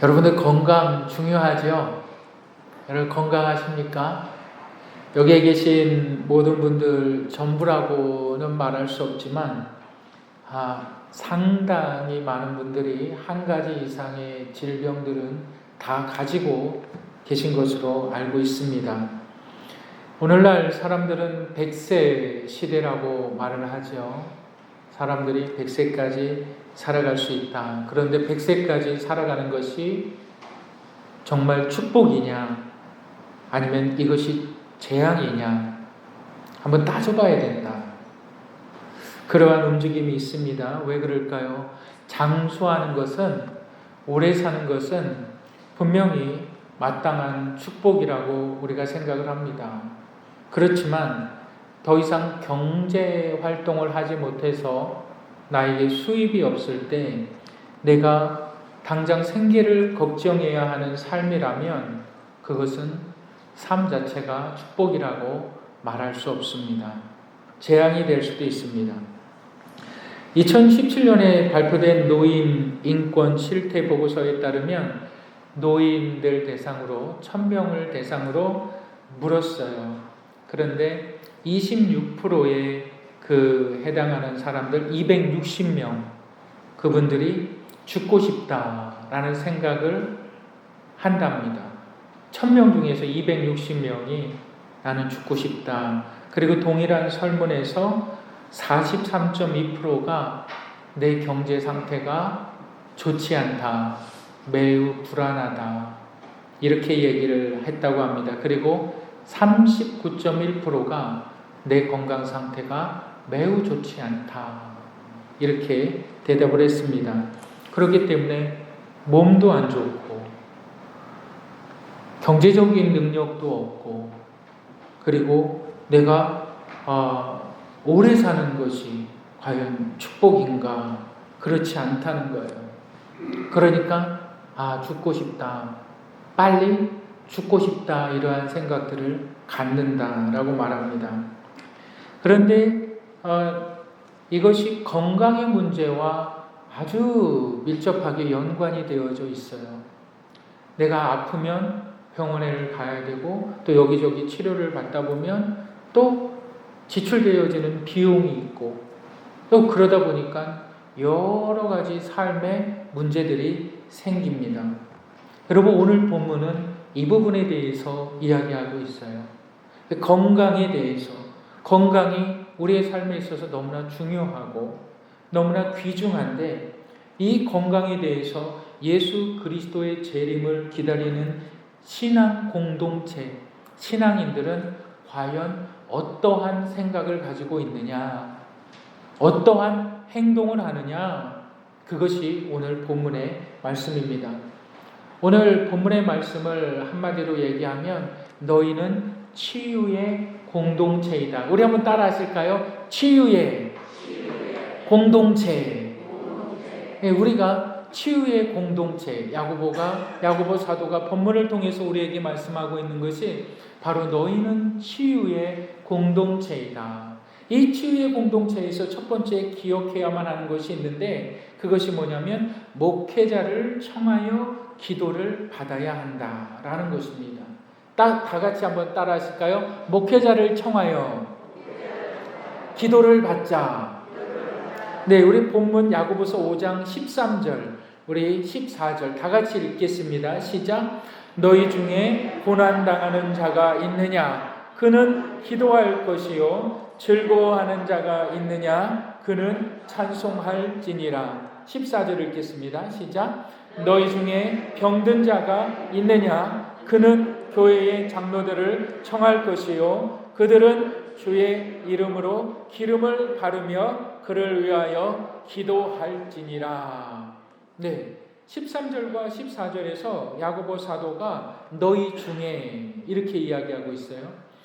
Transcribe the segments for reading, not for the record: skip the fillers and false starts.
여러분들 건강 중요하죠? 여러분 건강하십니까? 여기에 계신 모든 분들 전부라고는 말할 수 없지만 상당히 많은 분들이 한 가지 이상의 질병들은 다 가지고 계신 것으로 알고 있습니다. 오늘날 사람들은 100세 시대라고 말을 하죠. 사람들이 100세까지 살아갈 수 있다. 그런데 100세까지 살아가는 것이 정말 축복이냐 아니면 이것이 재앙이냐 한번 따져봐야 된다. 그러한 움직임이 있습니다. 왜 그럴까요? 장수하는 것은, 오래 사는 것은 분명히 마땅한 축복이라고 우리가 생각을 합니다. 그렇지만 더 이상 경제 활동을 하지 못해서 나에게 수입이 없을 때 내가 당장 생계를 걱정해야 하는 삶이라면 그것은 삶 자체가 축복이라고 말할 수 없습니다. 재앙이 될 수도 있습니다. 2017년에 발표된 노인 인권 실태 보고서에 따르면 노인들 대상으로 1000명을 대상으로 물었어요. 그런데 26%의 해당하는 사람들 260명 그분들이 죽고 싶다라는 생각을 한답니다. 1000명 중에서 260명이 나는 죽고 싶다. 그리고 동일한 설문에서 43.2%가 내 경제 상태가 좋지 않다. 매우 불안하다. 이렇게 얘기를 했다고 합니다. 그리고 39.1%가 내 건강 상태가 매우 좋지 않다. 이렇게 대답을 했습니다. 그렇기 때문에 몸도 안 좋고 경제적인 능력도 없고 그리고 내가 오래 사는 것이 과연 축복인가? 그렇지 않다는 거예요. 그러니까 죽고 싶다. 빨리 죽고 싶다. 이러한 생각들을 갖는다라고 말합니다. 그런데 이것이 건강의 문제와 아주 밀접하게 연관이 되어져 있어요. 내가 아프면 병원에 가야 되고 또 여기저기 치료를 받다 보면 또 지출되어지는 비용이 있고 또 그러다 보니까 여러 가지 삶의 문제들이 생깁니다. 여러분 오늘 본문은 이 부분에 대해서 이야기하고 있어요. 건강에 대해서, 건강이 우리의 삶에 있어서 너무나 중요하고 너무나 귀중한데 이 건강에 대해서 예수 그리스도의 재림을 기다리는 신앙 공동체, 신앙인들은 과연 어떠한 생각을 가지고 있느냐, 어떠한 행동을 하느냐, 그것이 오늘 본문의 말씀입니다. 오늘 본문의 말씀을 한마디로 얘기하면 너희는 치유의 공동체이다. 우리 한번 따라 하실까요? 치유의 공동체. 네, 우리가 치유의 공동체, 야고보 사도가 본문을 통해서 우리에게 말씀하고 있는 것이 바로 너희는 치유의 공동체이다. 이 치유의 공동체에서 첫 번째 기억해야만 하는 것이 있는데 그것이 뭐냐면 목회자를 청하여 기도를 받아야 한다라는 것입니다. 다 같이 한번 따라 하실까요? 목회자를 청하여 기도를 받자. 네, 우리 본문 야고보서 5장 13절, 우리 14절 다 같이 읽겠습니다. 시작. 너희 중에 고난당하는 자가 있느냐? 그는 기도할 것이요. 즐거워하는 자가 있느냐? 그는 찬송할지니라. 14절 읽겠습니다. 시작. 너희 중에 병든 자가 있느냐? 그는 교회의 장로들을 청할 것이요. 그들은 주의 이름으로 기름을 바르며 그를 위하여 기도할지니라. 네, 13절과 14절에서 야고보 사도가 너희 중에 이렇게 이야기하고 있어요.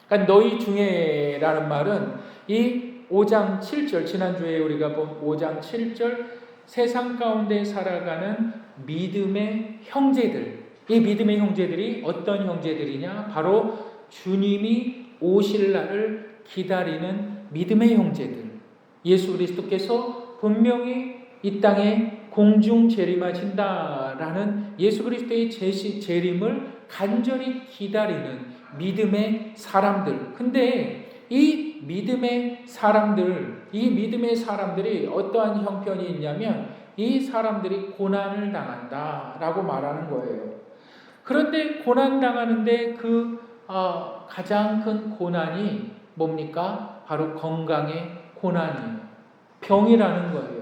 그러니까 너희 중에라는 말은 이 5장 7절, 지난주에 우리가 본 5장 7절 세상 가운데 살아가는 믿음의 형제들, 이 믿음의 형제들이 어떤 형제들이냐? 바로 주님이 오실 날을 기다리는 믿음의 형제들. 예수 그리스도께서 분명히 이 땅에 공중 재림하신다라는 예수 그리스도의 재림을 간절히 기다리는 믿음의 사람들. 근데 이 믿음의 사람들이 어떠한 형편이 있냐면 이 사람들이 고난을 당한다라고 말하는 거예요. 그런데 고난 당하는데 가장 큰 고난이 뭡니까? 바로 건강의 고난이에요. 병이라는 거예요.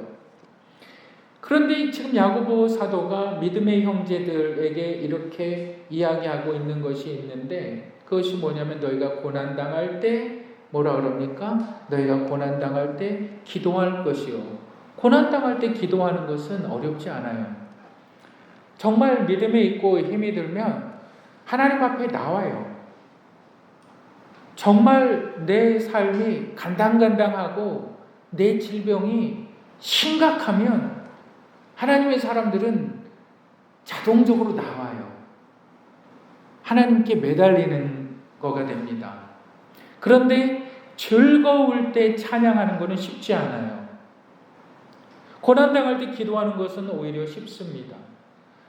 그런데 지금 야고보 사도가 믿음의 형제들에게 이렇게 이야기하고 있는 것이 있는데 그것이 뭐냐면 너희가 고난당할 때 뭐라 그럽니까? 너희가 고난당할 때 기도할 것이요. 고난당할 때 기도하는 것은 어렵지 않아요. 정말 믿음에 있고 힘이 들면 하나님 앞에 나와요. 정말 내 삶이 간당간당하고 내 질병이 심각하면 하나님의 사람들은 자동적으로 나와요. 하나님께 매달리는 거가 됩니다. 그런데 즐거울 때 찬양하는 것은 쉽지 않아요. 고난당할 때 기도하는 것은 오히려 쉽습니다.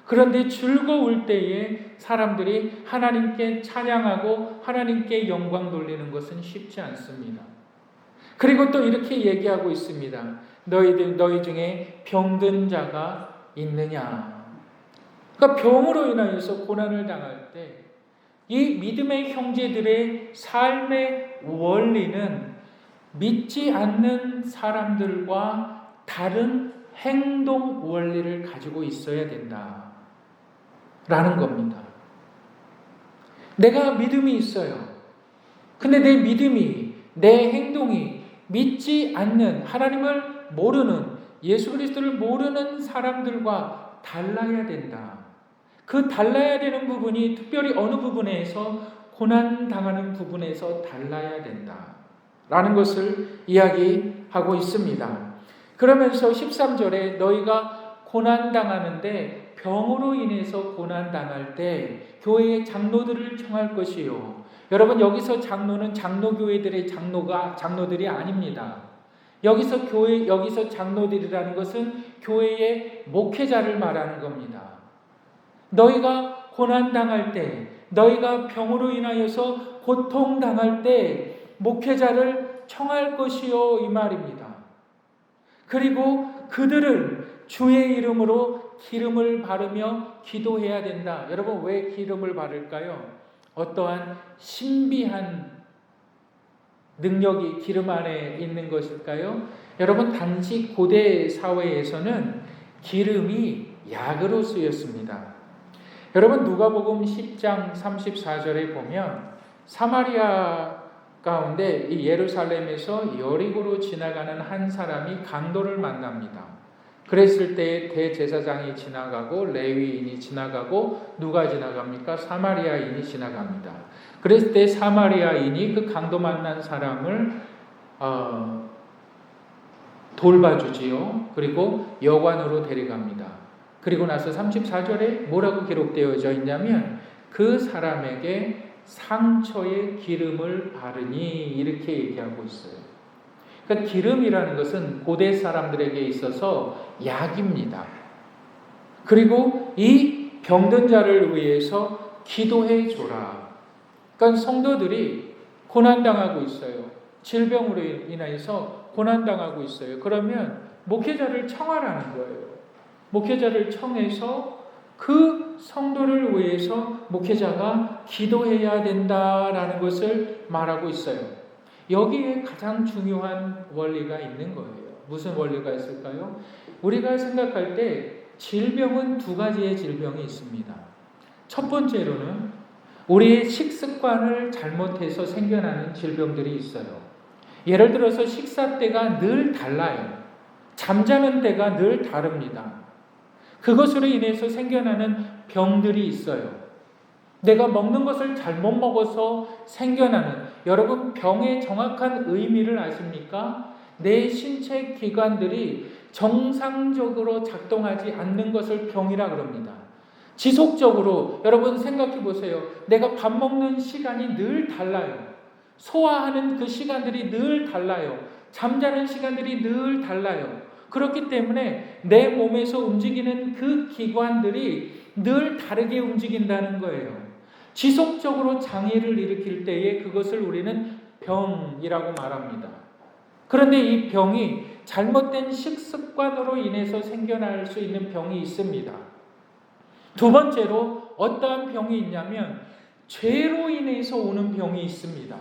그런데 즐거울 때에 사람들이 하나님께 찬양하고 하나님께 영광 돌리는 것은 쉽지 않습니다. 그리고 또 이렇게 얘기하고 있습니다. 너희 중에 병든 자가 있느냐? 그러니까 병으로 인하여서 고난을 당할 때 이 믿음의 형제들의 삶의 원리는 믿지 않는 사람들과 다른 행동 원리를 가지고 있어야 된다. 라는 겁니다. 내가 믿음이 있어요. 근데 내 믿음이, 내 행동이 믿지 않는, 하나님을 모르는, 예수 그리스도를 모르는 사람들과 달라야 된다. 그 달라야 되는 부분이 특별히 어느 부분에서 고난당하는 부분에서 달라야 된다. 라는 것을 이야기하고 있습니다. 그러면서 13절에 너희가 고난당하는데 병으로 인해서 고난당할 때 교회의 장로들을 청할 것이요. 여러분 여기서 장로는 장로교회들의 장로들이 아닙니다. 여기서 장로들이라는 것은 교회의 목회자를 말하는 겁니다. 너희가 고난당할 때, 너희가 병으로 인하여서 고통당할 때 목회자를 청할 것이요 이 말입니다. 그리고 그들을 주의 이름으로 기름을 바르며 기도해야 된다. 여러분 왜 기름을 바를까요? 어떠한 신비한 능력이 기름 안에 있는 것일까요? 여러분 당시 고대 사회에서는 기름이 약으로 쓰였습니다. 여러분 누가복음 10장 34절에 보면 사마리아 가운데 이 예루살렘에서 여리고로 지나가는 한 사람이 강도를 만납니다. 그랬을 때 대제사장이 지나가고 레위인이 지나가고 누가 지나갑니까? 사마리아인이 지나갑니다. 그랬을 때 사마리아인이 그 강도 만난 사람을 돌봐주지요. 그리고 여관으로 데려갑니다. 그리고 나서 34절에 뭐라고 기록되어져 있냐면 그 사람에게 상처에 기름을 바르니 이렇게 얘기하고 있어요. 그러니까 기름이라는 것은 고대 사람들에게 있어서 약입니다. 그리고 이 병든 자를 위해서 기도해 줘라. 그러니까 성도들이 고난당하고 있어요. 질병으로 인해서 고난당하고 있어요. 그러면 목회자를 청하라는 거예요. 목회자를 청해서 그 성도를 위해서 목회자가 기도해야 된다라는 것을 말하고 있어요. 여기에 가장 중요한 원리가 있는 거예요. 무슨 원리가 있을까요? 우리가 생각할 때 질병은 두 가지의 질병이 있습니다. 첫 번째로는 우리의 식습관을 잘못해서 생겨나는 질병들이 있어요. 예를 들어서 식사 때가 늘 달라요. 잠자는 때가 늘 다릅니다. 그것으로 인해서 생겨나는 병들이 있어요. 내가 먹는 것을 잘못 먹어서 생겨나는, 여러분 병의 정확한 의미를 아십니까? 내 신체 기관들이 정상적으로 작동하지 않는 것을 병이라 그럽니다. 지속적으로 여러분 생각해 보세요. 내가 밥 먹는 시간이 늘 달라요. 소화하는 그 시간들이 늘 달라요. 잠자는 시간들이 늘 달라요. 그렇기 때문에 내 몸에서 움직이는 그 기관들이 늘 다르게 움직인다는 거예요. 지속적으로 장애를 일으킬 때에 그것을 우리는 병이라고 말합니다. 그런데 이 병이 잘못된 식습관으로 인해서 생겨날 수 있는 병이 있습니다. 두 번째로 어떠한 병이 있냐면 죄로 인해서 오는 병이 있습니다.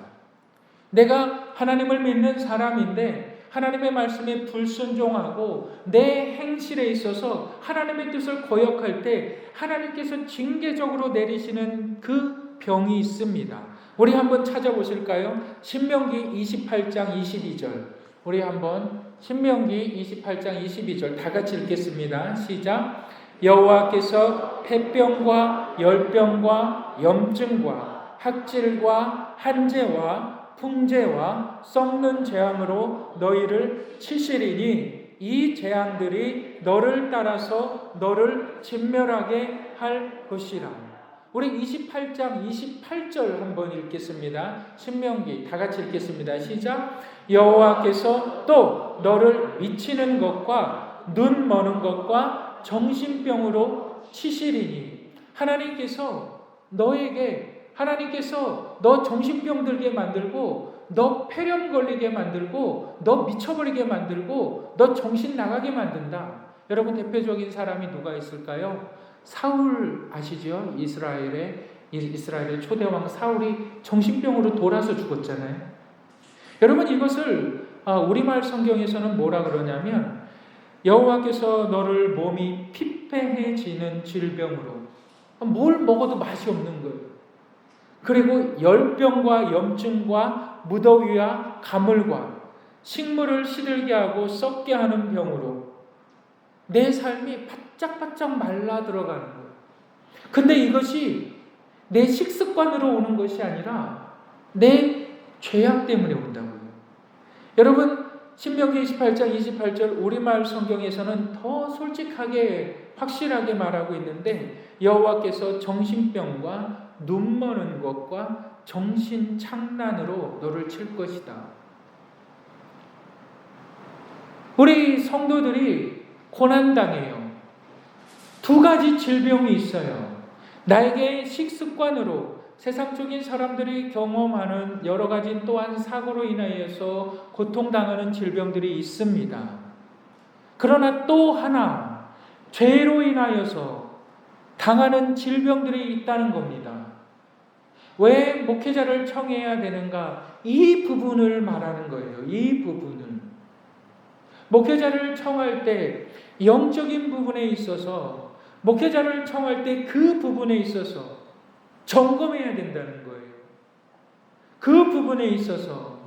내가 하나님을 믿는 사람인데 하나님의 말씀에 불순종하고 내 행실에 있어서 하나님의 뜻을 거역할 때 하나님께서 징계적으로 내리시는 그 병이 있습니다. 우리 한번 찾아보실까요? 신명기 28장 22절. 우리 한번 신명기 28장 22절 다 같이 읽겠습니다. 시작. 여호와께서 폐병과 열병과 염증과 학질과 한재와 풍재와 썩는 재앙으로 너희를 치시리니 이 재앙들이 너를 따라서 너를 진멸하게 할 것이라. 우리 28장 28절 한번 읽겠습니다. 신명기 다 같이 읽겠습니다. 시작. 여호와께서 또 너를 미치는 것과 눈 머는 것과 정신병으로 치시리니. 하나님께서 너 정신병 들게 만들고 너 폐렴 걸리게 만들고 너 미쳐버리게 만들고 너 정신 나가게 만든다. 여러분 대표적인 사람이 누가 있을까요? 사울 아시죠? 이스라엘의 초대왕 사울이 정신병으로 돌아서 죽었잖아요. 여러분 이것을 우리말 성경에서는 뭐라 그러냐면 여호와께서 너를 몸이 피폐해지는 질병으로 뭘 먹어도 맛이 없는 거예요. 그리고 열병과 염증과 무더위와 가물과 식물을 시들게 하고 썩게 하는 병으로 내 삶이 바짝바짝 말라 들어가는 거예요. 근데 이것이 내 식습관으로 오는 것이 아니라 내 죄악 때문에 온다고요. 여러분 신명기 28장 28절 우리말 성경에서는 더 솔직하게 확실하게 말하고 있는데 여호와께서 정신병과 눈 머는 것과 정신착란으로 너를 칠 것이다. 우리 성도들이 고난당해요. 두 가지 질병이 있어요. 나에게 식습관으로 세상적인 사람들이 경험하는 여러 가지 또한 사고로 인하여서 고통당하는 질병들이 있습니다. 그러나 또 하나 죄로 인하여서 당하는 질병들이 있다는 겁니다. 왜 목회자를 청해야 되는가? 이 부분을 말하는 거예요. 이 부분을. 목회자를 청할 때 영적인 부분에 있어서 목회자를 청할 때 그 부분에 있어서 점검해야 된다는 거예요. 그 부분에 있어서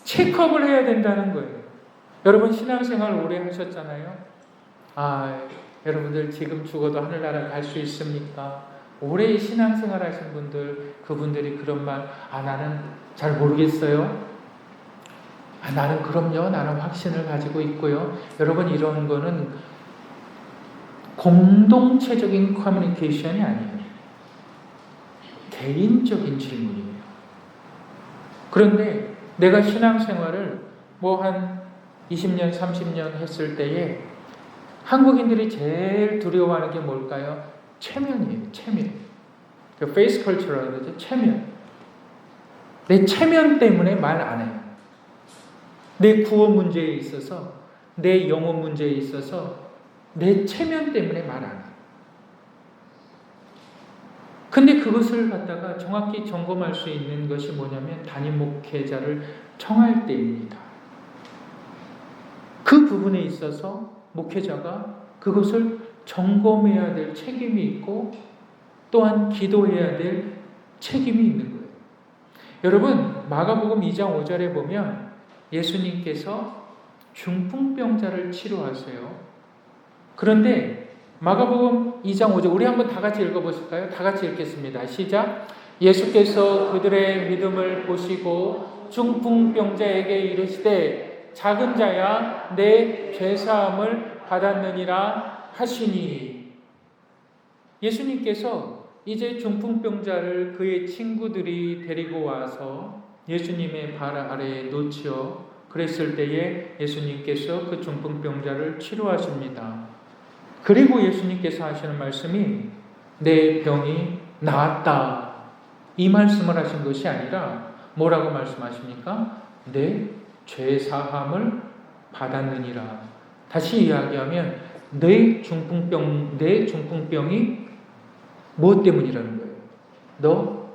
체크업을 해야 된다는 거예요. 여러분 신앙생활 오래 하셨잖아요. 여러분들 지금 죽어도 하늘나라 갈 수 있습니까? 오래 신앙생활 하신 분들, 그분들이 그런 말, 나는 잘 모르겠어요. 나는 그럼요. 나는 확신을 가지고 있고요. 여러분 이런 거는 공동체적인 커뮤니케이션이 아니에요. 개인적인 질문이에요. 그런데 내가 신앙생활을 한 20년, 30년 했을 때에 한국인들이 제일 두려워하는 게 뭘까요? 체면이에요. 체면. 페이스 컬처라고 그러죠. 체면. 내 체면 때문에 말 안 해요. 내 구원 문제에 있어서, 내 영혼 문제에 있어서 내 체면 때문에 말 안 해요. 근데 그것을 갖다가 정확히 점검할 수 있는 것이 뭐냐면 담임 목회자를 청할 때입니다. 그 부분에 있어서 목회자가 그것을 점검해야 될 책임이 있고 또한 기도해야 될 책임이 있는 거예요. 여러분 마가복음 2장 5절에 보면 예수님께서 중풍병자를 치료하세요. 그런데 마가복음 2장 5절 우리 한번 다 같이 읽어보실까요? 다 같이 읽겠습니다. 시작. 예수께서 그들의 믿음을 보시고 중풍병자에게 이르시되 작은 자야 내 죄사함을 받았느니라 하시니. 예수님께서 이제 중풍병자를 그의 친구들이 데리고 와서 예수님의 발 아래에 놓치어 그랬을 때에 예수님께서 그 중풍병자를 치료하십니다. 그리고 예수님께서 하시는 말씀이 내 병이 나았다. 이 말씀을 하신 것이 아니라 뭐라고 말씀하십니까? 내 죄 사함을 받았느니라. 다시 이야기하면 내 중풍병이 무엇 때문이라는 거예요? 너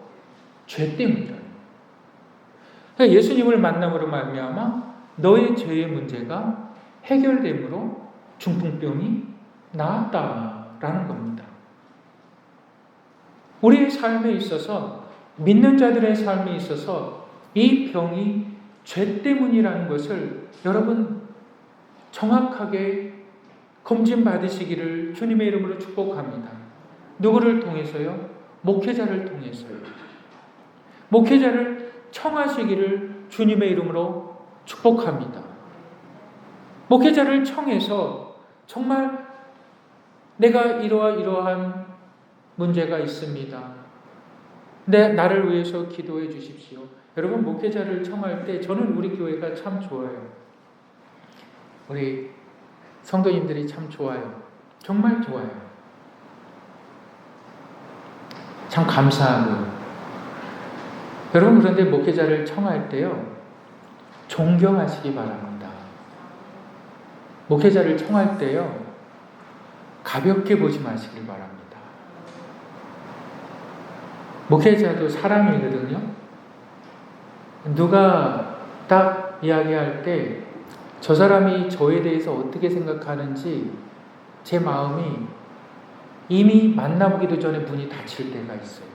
죄 때문이라는 거예요. 그러니까 예수님을 만남으로 말미암아 너의 죄의 문제가 해결됨으로 중풍병이 나았다라는 겁니다. 우리의 삶에 있어서, 믿는 자들의 삶에 있어서 이 병이 죄 때문이라는 것을 여러분 정확하게 검진받으시기를 주님의 이름으로 축복합니다. 누구를 통해서요? 목회자를 통해서요. 목회자를 청하시기를 주님의 이름으로 축복합니다. 목회자를 청해서 정말 내가 이러한 문제가 있습니다. 나를 위해서 기도해 주십시오. 여러분, 목회자를 청할 때 저는 우리 교회가 참 좋아요. 우리 성도님들이 참 좋아요. 정말 좋아요. 참 감사하고요. 여러분, 그런데 목회자를 청할 때요, 존경하시기 바랍니다. 목회자를 청할 때요, 가볍게 보지 마시길 바랍니다. 목회자도 사람이거든요. 누가 딱 이야기할 때 저 사람이 저에 대해서 어떻게 생각하는지 제 마음이 이미 만나보기도 전에 문이 닫힐 때가 있어요.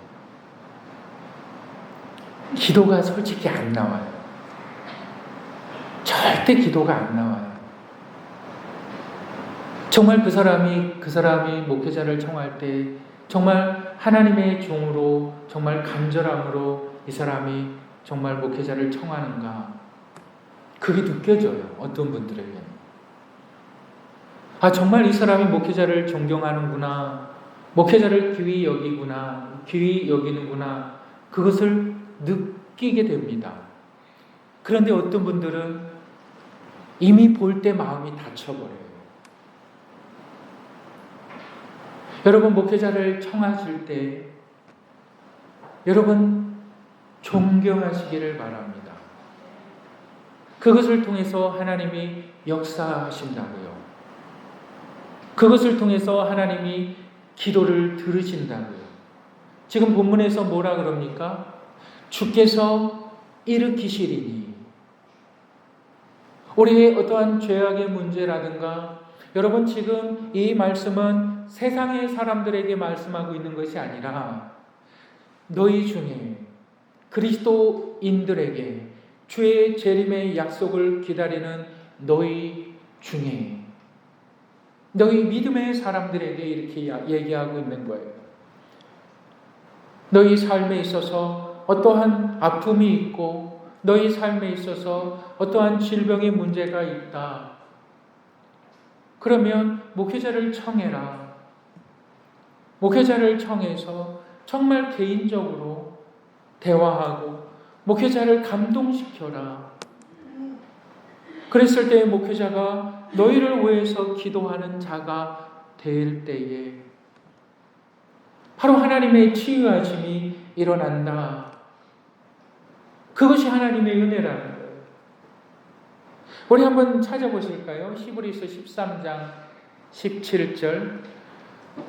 기도가 솔직히 안 나와요. 절대 기도가 안 나와요. 정말 그 사람이 목회자를 청할 때 정말 하나님의 종으로, 정말 간절함으로 이 사람이 정말 목회자를 청하는가, 그게 느껴져요. 어떤 분들에게는. 정말 이 사람이 목회자를 존경하는구나, 목회자를 귀히 여기는구나, 그것을 느끼게 됩니다. 그런데 어떤 분들은 이미 볼 때 마음이 닫혀버려요. 여러분, 목회자를 청하실 때 여러분 존경하시기를 바랍니다. 그것을 통해서 하나님이 역사하신다고요. 그것을 통해서 하나님이 기도를 들으신다고요. 지금 본문에서 뭐라 그럽니까? 주께서 일으키시리니. 우리의 어떠한 죄악의 문제라든가, 여러분 지금 이 말씀은 세상의 사람들에게 말씀하고 있는 것이 아니라 너희 중에 그리스도인들에게 주의 재림의 약속을 기다리는 너희 중에, 너희 믿음의 사람들에게 이렇게 얘기하고 있는 거예요. 너희 삶에 있어서 어떠한 아픔이 있고, 너희 삶에 있어서 어떠한 질병의 문제가 있다. 그러면 목회자를 청해라. 목회자를 청해서 정말 개인적으로 대화하고 목회자를 감동시켜라. 그랬을 때 목회자가 너희를 위해서 기도하는 자가 될 때에 바로 하나님의 치유하심이 일어난다. 그것이 하나님의 은혜라는 거예요. 우리 한번 찾아보실까요? 히브리서 13장 17절.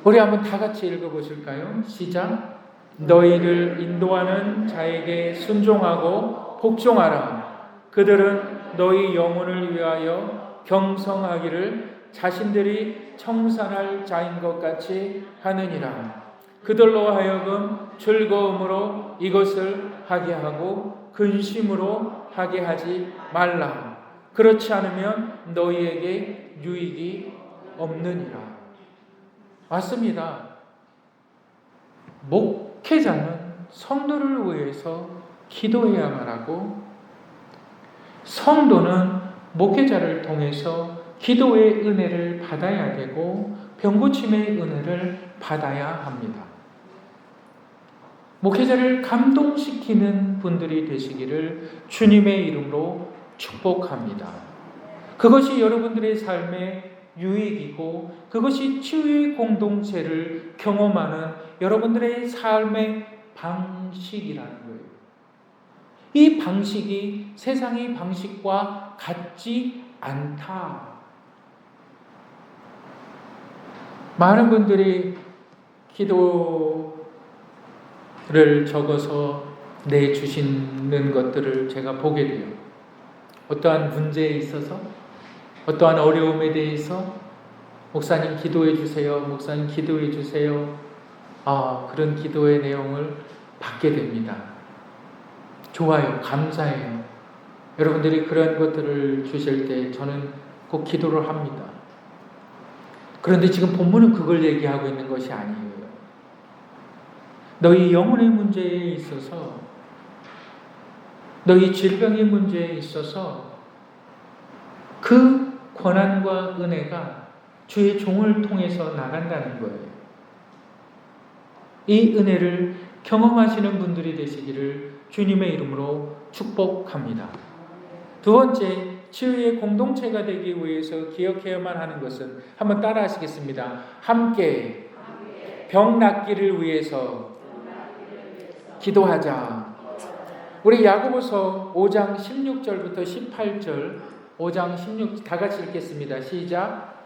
우리 한번 다 같이 읽어보실까요? 시작. 너희를 인도하는 자에게 순종하고 복종하라. 그들은 너희 영혼을 위하여 경성하기를 자신들이 청산할 자인 것 같이 하느니라. 그들로 하여금 즐거움으로 이것을 하게 하고 근심으로 하게 하지 말라. 그렇지 않으면 너희에게 유익이 없느니라. 맞습니다. 목회자는 성도를 위해서 기도해야만 하고, 성도는 목회자를 통해서 기도의 은혜를 받아야 되고 병고침의 은혜를 받아야 합니다. 목회자를 감동시키는 분들이 되시기를 주님의 이름으로 축복합니다. 그것이 여러분들의 삶의 유익이고 그것이 치유의 공동체를 경험하는 여러분들의 삶의 방식이라는 거예요. 이 방식이 세상의 방식과 같지 않다. 많은 분들이 기도를 적어서 내주시는 것들을 제가 보게 돼요. 어떠한 문제에 있어서, 어떠한 어려움에 대해서 목사님 기도해 주세요. 목사님 기도해 주세요. 그런 기도의 내용을 받게 됩니다. 좋아요. 감사해요. 여러분들이 그런 것들을 주실 때 저는 꼭 기도를 합니다. 그런데 지금 본문은 그걸 얘기하고 있는 것이 아니에요. 너희 영혼의 문제에 있어서, 너희 질병의 문제에 있어서 그 권한과 은혜가 주의 종을 통해서 나간다는 거예요. 이 은혜를 경험하시는 분들이 되시기를 주님의 이름으로 축복합니다. 두 번째, 치유의 공동체가 되기 위해서 기억해야만 하는 것은, 한번 따라 하시겠습니다. 함께 병 낫기를 위해서 기도하자. 우리 야고보서 5장 16절부터 18절, 5장 16, 다 같이 읽겠습니다. 시작.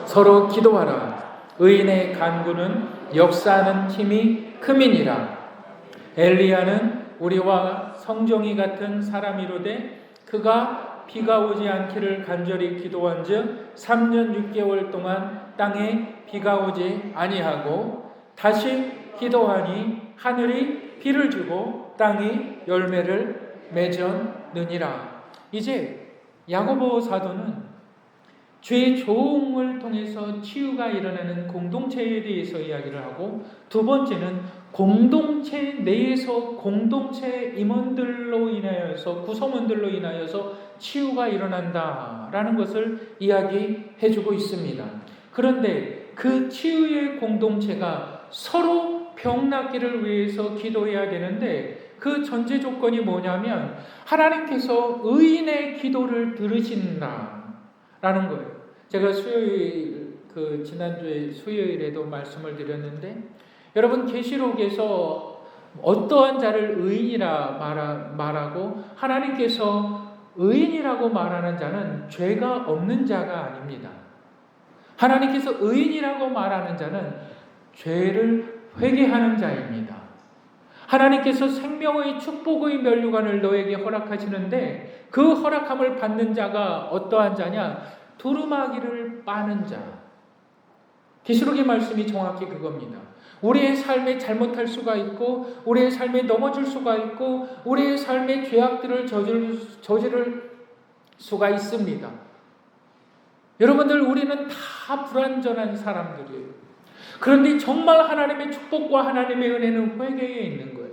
서로 기도하라. 의인의 간구는 역사하는 힘이 큼이니라. 엘리야는 우리와 성정이 같은 사람이로되 그가 비가 오지 않기를 간절히 기도한즉 3년 6개월 동안 땅에 비가 오지 아니하고 다시 기도하니 하늘이 비를 주고 땅이 열매를 맺었느니라. 이제 야고보 사도는 죄의 종을 통해서 치유가 일어나는 공동체에 대해서 이야기를 하고, 두 번째는 공동체 내에서 공동체 임원들로 인하여서, 구성원들로 인하여서 치유가 일어난다라는 것을 이야기해 주고 있습니다. 그런데 그 치유의 공동체가 서로 병 낫기를 위해서 기도해야 되는데, 그 전제 조건이 뭐냐면 하나님께서 의인의 기도를 들으신다 라는 거예요. 제가 수요일, 지난주에 수요일에도 말씀을 드렸는데, 여러분 계시록에서 어떠한 자를 의인이라 말하고 하나님께서 의인이라고 말하는 자는 죄가 없는 자가 아닙니다. 하나님께서 의인이라고 말하는 자는 죄를 회개하는 자입니다. 하나님께서 생명의 축복의 면류관을 너에게 허락하시는데 그 허락함을 받는 자가 어떠한 자냐? 두루마기를 빠는 자. 계시록의 말씀이 정확히 그겁니다. 우리의 삶에 잘못할 수가 있고, 우리의 삶에 넘어질 수가 있고, 우리의 삶에 죄악들을 저지를 수가 있습니다. 여러분들, 우리는 다 불완전한 사람들이에요. 그런데 정말 하나님의 축복과 하나님의 은혜는 회개에 있는 거예요.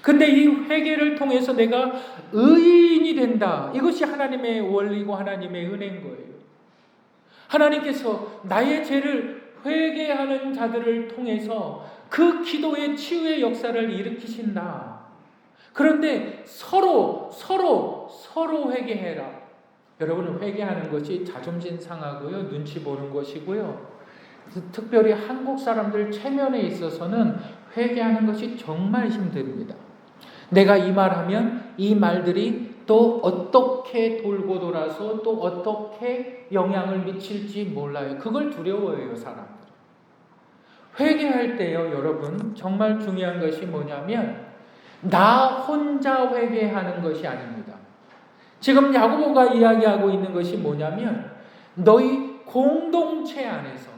근데 이 회개를 통해서 내가 의인이 된다. 이것이 하나님의 원리고 하나님의 은혜인 거예요. 하나님께서 나의 죄를 회개하는 자들을 통해서 그 기도의 치유의 역사를 일으키신다. 그런데 서로 회개해라. 여러분, 회개하는 것이 자존심 상하고요, 눈치 보는 것이고요. 특별히 한국 사람들 체면에 있어서는 회개하는 것이 정말 힘듭니다. 내가 이 말하면 이 말들이 또 어떻게 돌고 돌아서 또 어떻게 영향을 미칠지 몰라요. 그걸 두려워해요, 사람들. 회개할 때요, 여러분, 정말 중요한 것이 뭐냐면 나 혼자 회개하는 것이 아닙니다. 지금 야고보가 이야기하고 있는 것이 뭐냐면 너희 공동체 안에서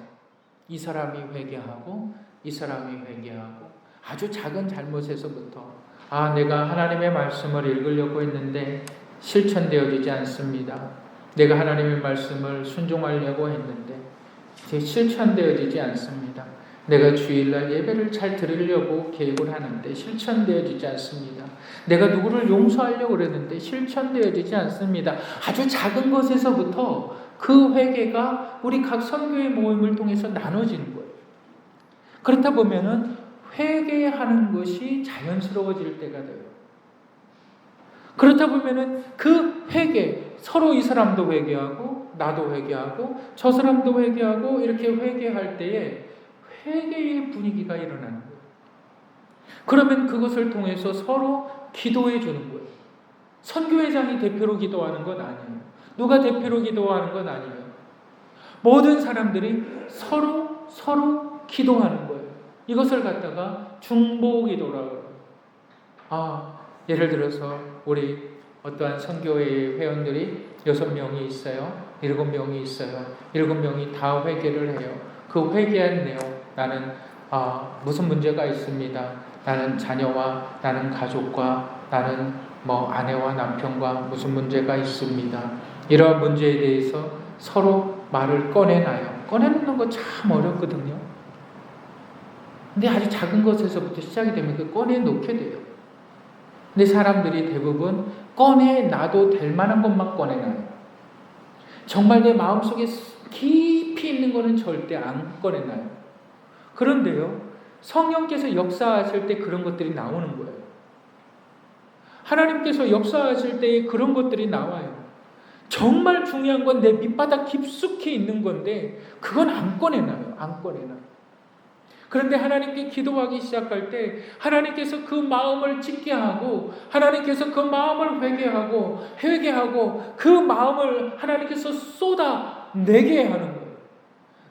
이 사람이 회개하고 이 사람이 회개하고, 아주 작은 잘못에서부터 내가 하나님의 말씀을 읽으려고 했는데 실천되어지지 않습니다. 내가 하나님의 말씀을 순종하려고 했는데 실천되어지지 않습니다. 내가 주일날 예배를 잘 드리려고 계획을 하는데 실천되어지지 않습니다. 내가 누구를 용서하려고 그랬는데 실천되어지지 않습니다. 아주 작은 것에서부터 그 회개가 우리 각 선교의 모임을 통해서 나눠지는 거예요. 그렇다 보면은 회개하는 것이 자연스러워질 때가 돼요. 그렇다 보면은 그 회개, 서로 이 사람도 회개하고 나도 회개하고 저 사람도 회개하고 이렇게 회개할 때에 회개의 분위기가 일어나는 거예요. 그러면 그것을 통해서 서로 기도해 주는 거예요. 선교회장이 대표로 기도하는 건 아니에요. 누가 대표로 기도하는 건 아니에요. 모든 사람들이 서로 기도하는 거예요. 이것을 갖다가 중보기도라고 해요. 예를 들어서 우리 어떠한 선교회 회원들이 6명이 있어요. 7명이 있어요. 7명이 다 회개를 해요. 그 회개한 내용, 나는 무슨 문제가 있습니다. 나는 자녀와 나는 가족과 나는 아내와 남편과 무슨 문제가 있습니다. 이러한 문제에 대해서 서로 말을 꺼내놔요. 꺼내놓는 거 참 어렵거든요. 근데 아주 작은 것에서부터 시작이 되면 그 꺼내놓게 돼요. 근데 사람들이 대부분 꺼내놔도 될 만한 것만 꺼내놔요. 정말 내 마음속에 깊이 있는 거는 절대 안 꺼내놔요. 그런데요, 성령께서 역사하실 때 그런 것들이 나오는 거예요. 하나님께서 역사하실 때에 그런 것들이 나와요. 정말 중요한 건 내 밑바닥 깊숙이 있는 건데 그건 안 꺼내놔요. 안 꺼내놔요. 그런데 하나님께 기도하기 시작할 때 하나님께서 그 마음을 짓게 하고 하나님께서 그 마음을 회개하고 그 마음을 하나님께서 쏟아내게 하는 거예요.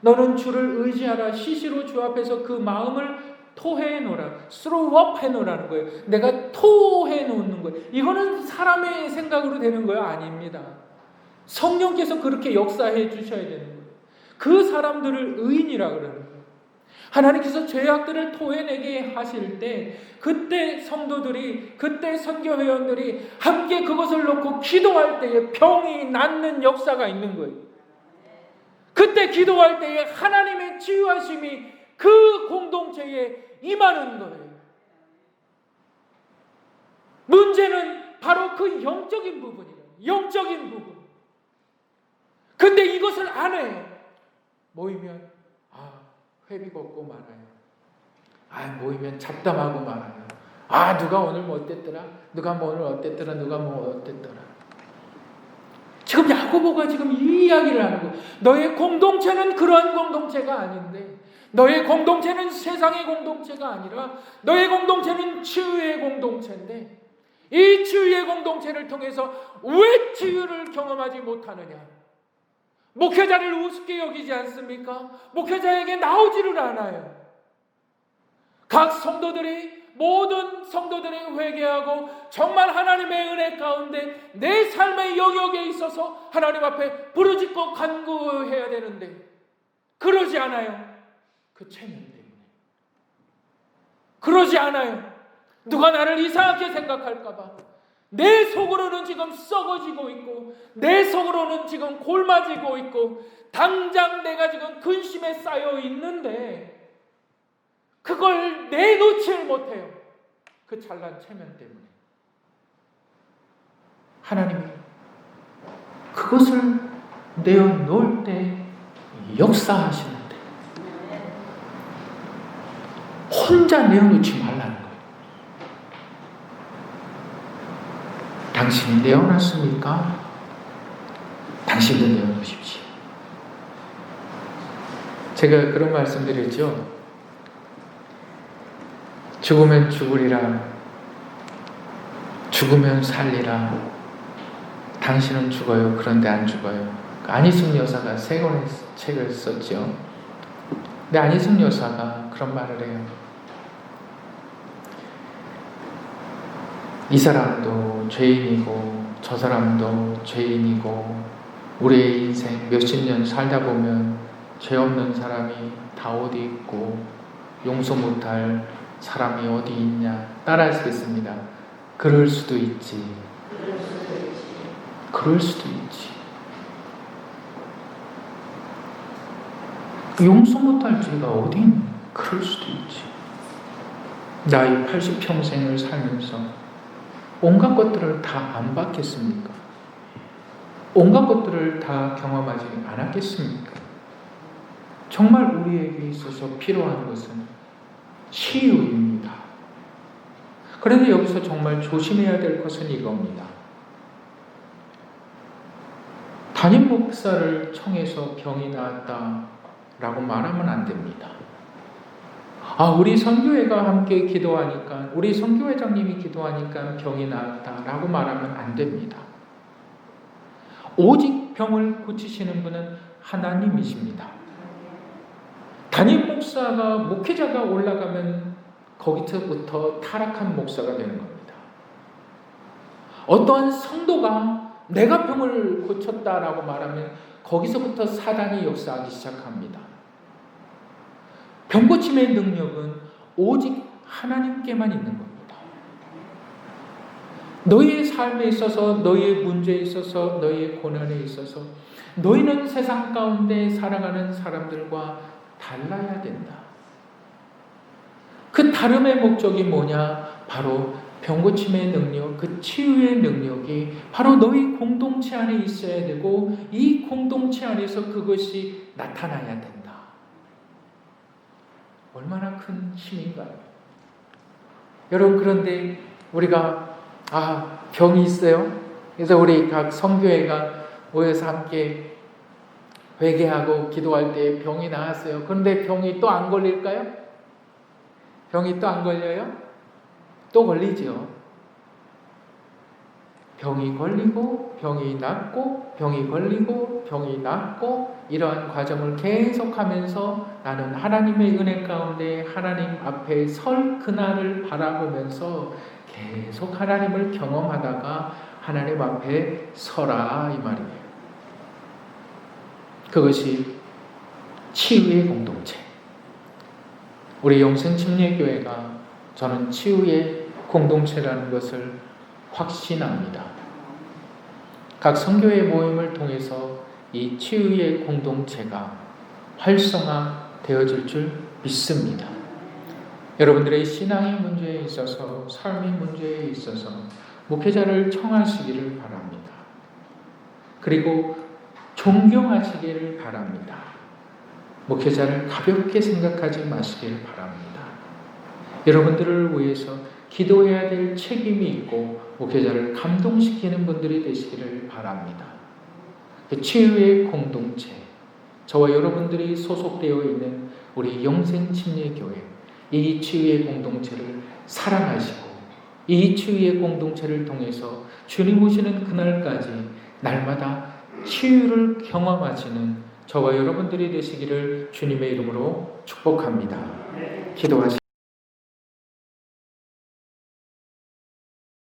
너는 주를 의지하라. 시시로 주 앞에서 그 마음을 토해놓으라. throw up 해놓으라는 거예요. 내가 토해놓는 거예요. 이거는 사람의 생각으로 되는 거예요? 아닙니다. 성령께서 그렇게 역사해 주셔야 되는 거예요. 그 사람들을 의인이라고 그러는 거예요. 하나님께서 죄악들을 토해내게 하실 때 그때 성도들이, 그때 선교회원들이 함께 그것을 놓고 기도할 때에 병이 낫는 역사가 있는 거예요. 그때 기도할 때에 하나님의 치유하심이 그 공동체에 임하는 거예요. 문제는 바로 그 영적인 부분이에요. 영적인 부분. 근데 이것을 안 해요. 모이면 회비 걷고 말아요. 모이면 잡담하고 말아요. 누가 오늘 뭐 어땠더라? 누가 뭐 오늘 어땠더라? 누가 뭐 어땠더라? 지금 야고보가 지금 이 이야기를 하는 거예요. 너의 공동체는 그러한 공동체가 아닌데, 너의 공동체는 세상의 공동체가 아니라 너의 공동체는 치유의 공동체인데, 이 치유의 공동체를 통해서 왜 치유를 경험하지 못하느냐? 목회자를 우습게 여기지 않습니까? 목회자에게 나오지를 않아요. 각 성도들이, 모든 성도들이 회개하고 정말 하나님의 은혜 가운데 내 삶의 영역에 있어서 하나님 앞에 부르짖고 간구해야 되는데 그러지 않아요. 그 체면 때문에. 그러지 않아요. 누가 나를 이상하게 생각할까 봐. 내 속으로는 지금 썩어지고 있고 내 속으로는 지금 골마지고 있고 당장 내가 지금 근심에 쌓여 있는데 그걸 내놓질 못해요. 그 잘난 체면 때문에. 하나님이 그것을 내어놓을 때 역사하시는데 혼자 내어놓지 말라는 거예요. 당신이 내어놨습니까? 당신도 내어놓으십시오. 제가 그런 말씀 드렸죠. 죽으면 죽으리라, 죽으면 살리라. 당신은 죽어요. 그런데 안 죽어요. 안희숙 여사가 3권의 책을 썼죠. 근데 안희숙 여사가 그런 말을 해요. 이 사람도 죄인이고 저 사람도 죄인이고 우리의 인생 몇십 년 살다 보면 죄 없는 사람이 다 어디 있고 용서 못할 사람이 어디 있냐. 따라하시겠습니다. 그럴 수도 있지. 그럴 수도 있지. 용서 못할 죄가 어디 있냐. 그럴 수도 있지. 나이 80평생을 살면서 온갖 것들을 다 안 받겠습니까? 온갖 것들을 다 경험하지 않았겠습니까? 정말 우리에게 있어서 필요한 것은 치유입니다. 그런데 여기서 정말 조심해야 될 것은 이겁니다. 담임 목사를 청해서 병이 나았다라고 말하면 안 됩니다. 우리 선교회가 함께 기도하니까, 우리 선교회장님이 기도하니까 병이 나았다라고 말하면 안 됩니다. 오직 병을 고치시는 분은 하나님이십니다. 담임 목사가, 목회자가 올라가면 거기서부터 타락한 목사가 되는 겁니다. 어떠한 성도가 내가 병을 고쳤다라고 말하면 거기서부터 사단이 역사하기 시작합니다. 병고침의 능력은 오직 하나님께만 있는 겁니다. 너희의 삶에 있어서, 너희의 문제에 있어서, 너희의 고난에 있어서 너희는 세상 가운데 살아가는 사람들과 달라야 된다. 그 다름의 목적이 뭐냐? 바로 병고침의 능력, 그 치유의 능력이 바로 너희 공동체 안에 있어야 되고, 이 공동체 안에서 그것이 나타나야 된다. 얼마나 큰 힘인가요? 여러분, 그런데 우리가 병이 있어요. 그래서 우리 각 선교회가 모여서 함께 회개하고 기도할 때 병이 나았어요. 그런데 병이 또 안 걸릴까요? 병이 또 안 걸려요? 또 걸리죠. 병이 걸리고 병이 낫고 병이 걸리고 병이 낫고, 이러한 과정을 계속하면서 나는 하나님의 은혜 가운데 하나님 앞에 설 그날을 바라보면서 계속 하나님을 경험하다가 하나님 앞에 서라, 이 말이에요. 그것이 치유의 공동체. 우리 영생침례교회가 저는 치유의 공동체라는 것을 확신합니다. 각 선교회 모임을 통해서 이 치유의 공동체가 활성화되어질 줄 믿습니다. 여러분들의 신앙의 문제에 있어서, 삶의 문제에 있어서 목회자를 청하시기를 바랍니다. 그리고 존경하시기를 바랍니다. 목회자를 가볍게 생각하지 마시기를 바랍니다. 여러분들을 위해서 기도해야 될 책임이 있고 목회자를 감동시키는 분들이 되시기를 바랍니다. 치유의 공동체, 저와 여러분들이 소속되어 있는 우리 영생침례교회, 이 치유의 공동체를 사랑하시고 이 치유의 공동체를 통해서 주님 오시는 그날까지 날마다 치유를 경험하시는 저와 여러분들이 되시기를 주님의 이름으로 축복합니다. 기도하시겠습니다.